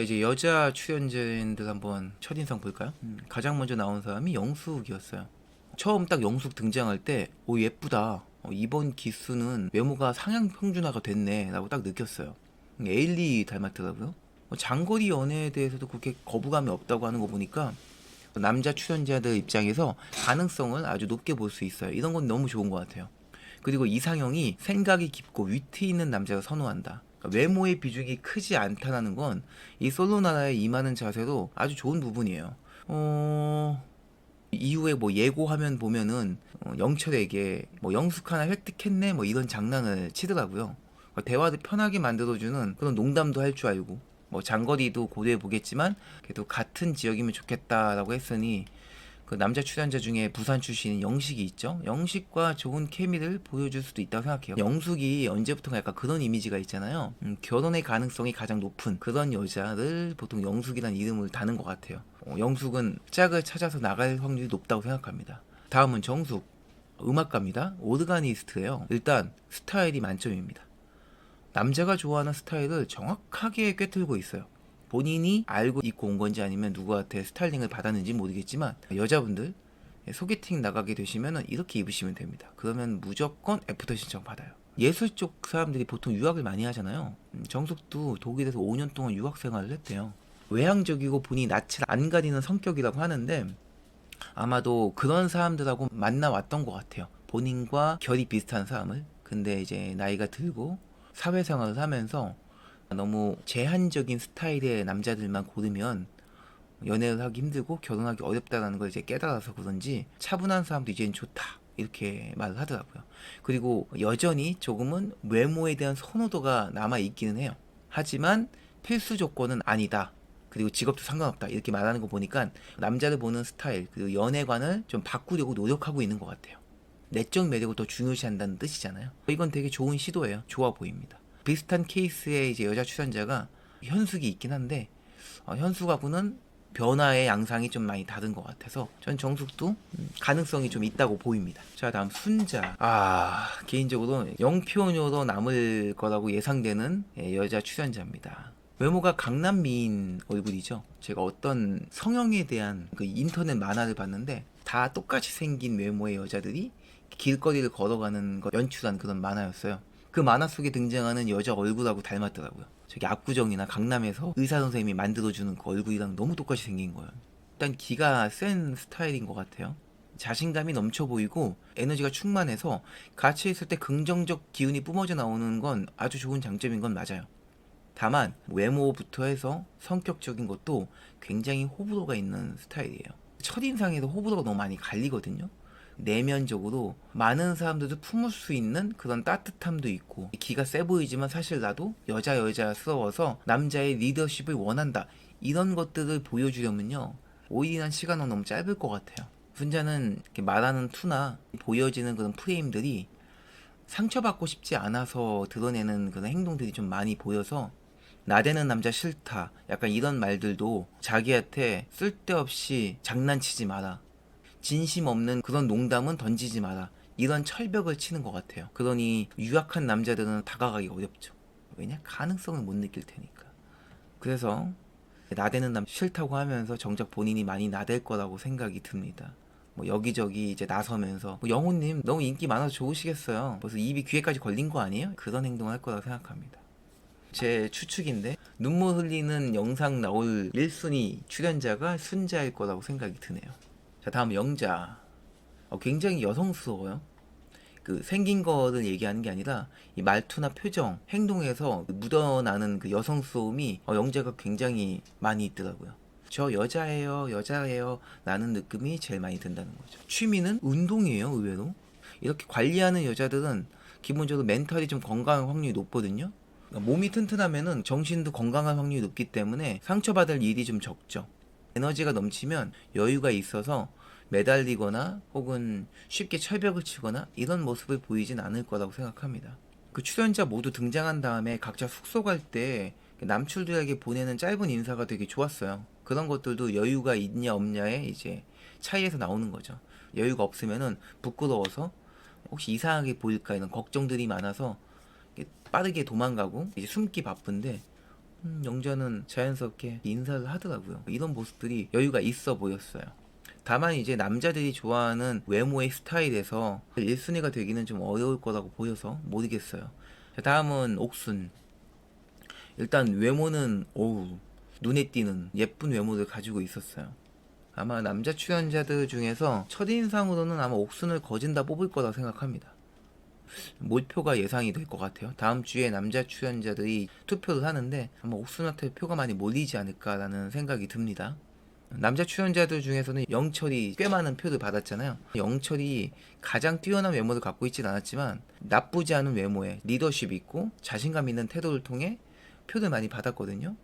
이제 여자 출연진들 한번 첫인상 볼까요? 가장 먼저 나온 사람이 영숙이었어요. 처음 딱 영숙 등장할 때, 오, 예쁘다. 이번 기수는 외모가 상향 평준화가 됐네. 라고 딱 느꼈어요. 에일리 닮았더라고요. 장거리 연애에 대해서도 그렇게 거부감이 없다고 하는 거 보니까 남자 출연자들 입장에서 가능성을 아주 높게 볼 수 있어요. 이런 건 너무 좋은 것 같아요. 그리고 이상형이 생각이 깊고 위트 있는 남자를 선호한다. 그러니까 외모의 비중이 크지 않다는 건 이 솔로 나라에 임하는 자세로 아주 좋은 부분이에요. 이후에 뭐 예고하면 보면은 영철에게 뭐 영숙 하나 획득했네 뭐 이런 장난을 치더라고요. 그러니까 대화를 편하게 만들어주는 그런 농담도 할 줄 알고 뭐 장거리도 고려해 보겠지만 그래도 같은 지역이면 좋겠다라고 했으니 그 남자 출연자 중에 부산 출신인 영식이 있죠. 영식과 좋은 케미를 보여줄 수도 있다고 생각해요. 영숙이 언제부턴가 약간 그런 이미지가 있잖아요. 결혼의 가능성이 가장 높은 그런 여자를 보통 영숙이라는 이름을 다는 것 같아요. 영숙은 짝을 찾아서 나갈 확률이 높다고 생각합니다. 다음은 정숙. 음악가입니다. 오르가니스트예요. 일단 스타일이 만점입니다. 남자가 좋아하는 스타일을 정확하게 꿰뚫고 있어요. 본인이 알고 입고 온 건지 아니면 누구한테 스타일링을 받았는지 모르겠지만 여자분들 소개팅 나가게 되시면 이렇게 입으시면 됩니다. 그러면 무조건 애프터 신청 받아요. 예술 쪽 사람들이 보통 유학을 많이 하잖아요. 정숙도 독일에서 5년 동안 유학 생활을 했대요. 외향적이고 본인이 낯을 안 가리는 성격이라고 하는데 아마도 그런 사람들하고 만나왔던 것 같아요. 본인과 결이 비슷한 사람을. 근데 이제 나이가 들고 사회생활을 하면서 너무 제한적인 스타일의 남자들만 고르면 연애를 하기 힘들고 결혼하기 어렵다는 걸 이제 깨달아서 그런지 차분한 사람도 이제는 좋다 이렇게 말을 하더라고요. 그리고 여전히 조금은 외모에 대한 선호도가 남아 있기는 해요. 하지만 필수 조건은 아니다. 그리고 직업도 상관없다 이렇게 말하는 거 보니까 남자를 보는 스타일 그리고 연애관을 좀 바꾸려고 노력하고 있는 것 같아요. 내적 매력을 더 중요시한다는 뜻이잖아요. 이건 되게 좋은 시도예요. 좋아 보입니다. 비슷한 케이스의 이제 여자 출연자가 현숙이 있긴 한데 현숙하고는 변화의 양상이 좀 많이 다른 것 같아서 전 정숙도 가능성이 좀 있다고 보입니다. 자, 다음 순자. 개인적으로 0표녀로 남을 거라고 예상되는 여자 출연자입니다. 외모가 강남 미인 얼굴이죠. 제가 어떤 성형에 대한 그 인터넷 만화를 봤는데 다 똑같이 생긴 외모의 여자들이 길거리를 걸어가는 걸 연출한 그런 만화였어요. 그 만화 속에 등장하는 여자 얼굴하고 닮았더라고요. 저기 압구정이나 강남에서 의사 선생님이 만들어주는 그 얼굴이랑 너무 똑같이 생긴 거예요. 일단 기가 센 스타일인 것 같아요. 자신감이 넘쳐 보이고 에너지가 충만해서 같이 있을 때 긍정적 기운이 뿜어져 나오는 건 아주 좋은 장점인 건 맞아요. 다만 외모부터 해서 성격적인 것도 굉장히 호불호가 있는 스타일이에요. 첫인상에도 호불호가 너무 많이 갈리거든요. 내면적으로 많은 사람들도 품을 수 있는 그런 따뜻함도 있고 기가 세 보이지만 사실 나도 여자스러워서 남자의 리더십을 원한다 이런 것들을 보여주려면요 오일이란 시간은 너무 짧을 것 같아요. 순자는 이렇게 말하는 투나 보여지는 그런 프레임들이 상처받고 싶지 않아서 드러내는 그런 행동들이 좀 많이 보여서 나대는 남자 싫다 약간 이런 말들도 자기한테 쓸데없이 장난치지 마라, 진심 없는 그런 농담은 던지지 마라 이런 철벽을 치는 것 같아요. 그러니 유약한 남자들은 다가가기 어렵죠. 왜냐? 가능성을 못 느낄 테니까. 그래서 나대는 남 싫다고 하면서 정작 본인이 많이 나댈 거라고 생각이 듭니다. 뭐 여기저기 이제 나서면서 뭐 영호님 너무 인기 많아서 좋으시겠어요. 벌써 입이 귀에까지 걸린 거 아니에요? 그런 행동을 할 거라고 생각합니다. 제 추측인데 눈물 흘리는 영상 나올 1순위 출연자가 순자일 거라고 생각이 드네요. 자, 다음 영자. 굉장히 여성스러워요. 그 생긴 거를 얘기하는 게 아니라 이 말투나 표정, 행동에서 묻어나는 그 여성스러움이 영자가 굉장히 많이 있더라고요. 저 여자예요 라는 느낌이 제일 많이 든다는 거죠. 취미는 운동이에요, 의외로. 이렇게 관리하는 여자들은 기본적으로 멘탈이 좀 건강한 확률이 높거든요. 그러니까 몸이 튼튼하면은 정신도 건강한 확률이 높기 때문에 상처받을 일이 좀 적죠. 에너지가 넘치면 여유가 있어서 매달리거나 혹은 쉽게 철벽을 치거나 이런 모습을 보이진 않을 거라고 생각합니다. 그 출연자 모두 등장한 다음에 각자 숙소 갈 때 남출들에게 보내는 짧은 인사가 되게 좋았어요. 그런 것들도 여유가 있냐 없냐의 이제 차이에서 나오는 거죠. 여유가 없으면은 부끄러워서 혹시 이상하게 보일까 이런 걱정들이 많아서 빠르게 도망가고 이제 숨기 바쁜데 영자는 자연스럽게 인사를 하더라고요. 이런 모습들이 여유가 있어 보였어요. 다만 이제 남자들이 좋아하는 외모의 스타일에서 1순위가 되기는 좀 어려울 거라고 보여서 모르겠어요. 자, 다음은 옥순. 일단 외모는 눈에 띄는 예쁜 외모를 가지고 있었어요. 아마 남자 출연자들 중에서 첫인상으로는 아마 옥순을 거진다 뽑을 거라 생각합니다. 몰표가 예상이 될 것 같아요. 다음 주에 남자 출연자들이 투표를 하는데 아마 옥순한테 표가 많이 몰리지 않을까라는 생각이 듭니다. 남자 출연자들 중에서는 영철이 꽤 많은 표를 받았잖아요. 영철이 가장 뛰어난 외모를 갖고 있진 않았지만 나쁘지 않은 외모에 리더십 있고 자신감 있는 태도를 통해 표를 많이 받았거든요.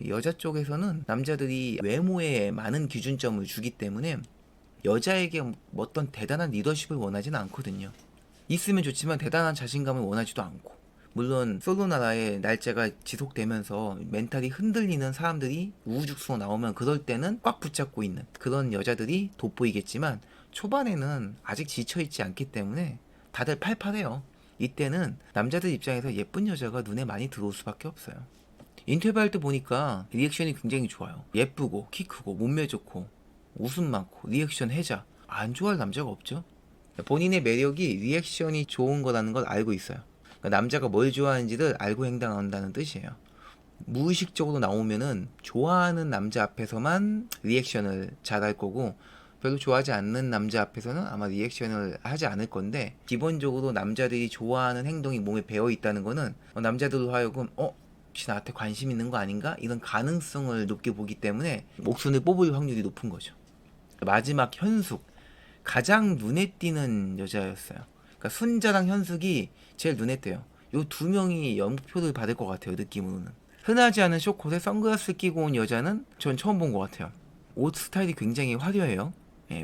여자 쪽에서는 남자들이 외모에 많은 기준점을 주기 때문에 여자에게 어떤 대단한 리더십을 원하지는 않거든요. 있으면 좋지만 대단한 자신감을 원하지도 않고, 물론 솔로나라의 날짜가 지속되면서 멘탈이 흔들리는 사람들이 우후죽순으로 나오면 그럴 때는 꽉 붙잡고 있는 그런 여자들이 돋보이겠지만 초반에는 아직 지쳐있지 않기 때문에 다들 팔팔해요. 이때는 남자들 입장에서 예쁜 여자가 눈에 많이 들어올 수밖에 없어요. 인터뷰할 때 보니까 리액션이 굉장히 좋아요. 예쁘고 키 크고 몸매 좋고 웃음 많고 리액션 해자, 안 좋아할 남자가 없죠. 본인의 매력이 리액션이 좋은 거라는 걸 알고 있어요. 그러니까 남자가 뭘 좋아하는지를 알고 행동한다는 뜻이에요. 무의식적으로 나오면은 좋아하는 남자 앞에서만 리액션을 잘할 거고 별로 좋아하지 않는 남자 앞에서는 아마 리액션을 하지 않을 건데, 기본적으로 남자들이 좋아하는 행동이 몸에 배어 있다는 거는 남자들로 하여금 혹시 나한테 관심 있는 거 아닌가? 이런 가능성을 높게 보기 때문에 목숨을 뽑을 확률이 높은 거죠. 마지막 현숙. 가장 눈에 띄는 여자였어요. 그러니까 순자랑 현숙이 제일 눈에 띄어요. 요 두 명이 연표를 받을 것 같아요, 느낌으로는. 흔하지 않은 쇼컷에 선글라스 끼고 온 여자는 전 처음 본 것 같아요. 옷 스타일이 굉장히 화려해요.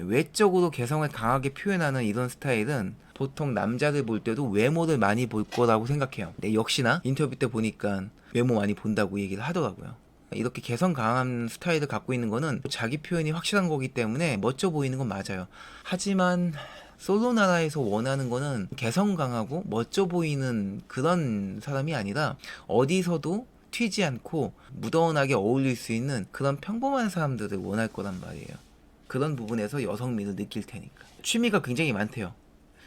외적으로 개성을 강하게 표현하는 이런 스타일은 보통 남자들 볼 때도 외모를 많이 볼 거라고 생각해요. 근데 역시나 인터뷰 때 보니까 외모 많이 본다고 얘기를 하더라고요. 이렇게 개성 강한 스타일을 갖고 있는 거는 자기 표현이 확실한 거기 때문에 멋져 보이는 건 맞아요. 하지만 솔로나라에서 원하는 거는 개성 강하고 멋져 보이는 그런 사람이 아니라 어디서도 튀지 않고 무던하게 어울릴 수 있는 그런 평범한 사람들을 원할 거란 말이에요. 그런 부분에서 여성미를 느낄 테니까. 취미가 굉장히 많대요.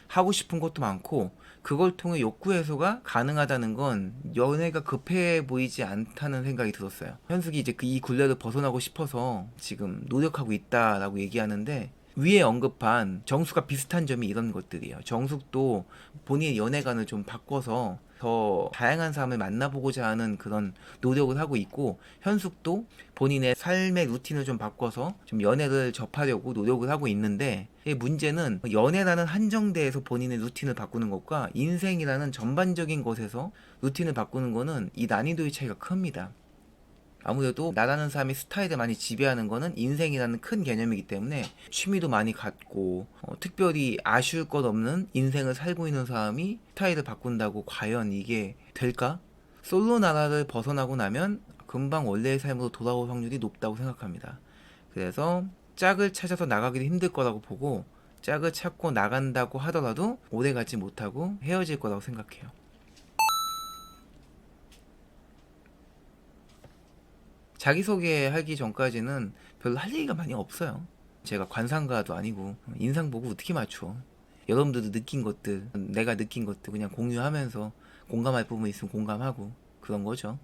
하고 싶은 것도 많고 그걸 통해 욕구 해소가 가능하다는 건 연애가 급해 보이지 않다는 생각이 들었어요. 현숙이 이제 이 굴레를 벗어나고 싶어서 지금 노력하고 있다라고 얘기하는데, 위에 언급한 정수가 비슷한 점이 이런 것들이에요. 정숙도 본인의 연애관을 좀 바꿔서 더 다양한 사람을 만나보고자 하는 그런 노력을 하고 있고, 현숙도 본인의 삶의 루틴을 좀 바꿔서 좀 연애를 접하려고 노력을 하고 있는데, 이 문제는 연애라는 한정대에서 본인의 루틴을 바꾸는 것과 인생이라는 전반적인 것에서 루틴을 바꾸는 거는 이 난이도의 차이가 큽니다. 아무래도 나라는 사람이 스타일을 많이 지배하는 거는 인생이라는 큰 개념이기 때문에 취미도 많이 갖고 특별히 아쉬울 것 없는 인생을 살고 있는 사람이 스타일을 바꾼다고 과연 이게 될까? 솔로 나라를 벗어나고 나면 금방 원래의 삶으로 돌아올 확률이 높다고 생각합니다. 그래서 짝을 찾아서 나가기도 힘들 거라고 보고, 짝을 찾고 나간다고 하더라도 오래 가지 못하고 헤어질 거라고 생각해요. 자기소개하기 전까지는 별로 할 얘기가 많이 없어요. 제가 관상가도 아니고 인상 보고 어떻게 맞춰. 여러분들도 느낀 것들, 내가 느낀 것들 그냥 공유하면서 공감할 부분 있으면 공감하고 그런 거죠.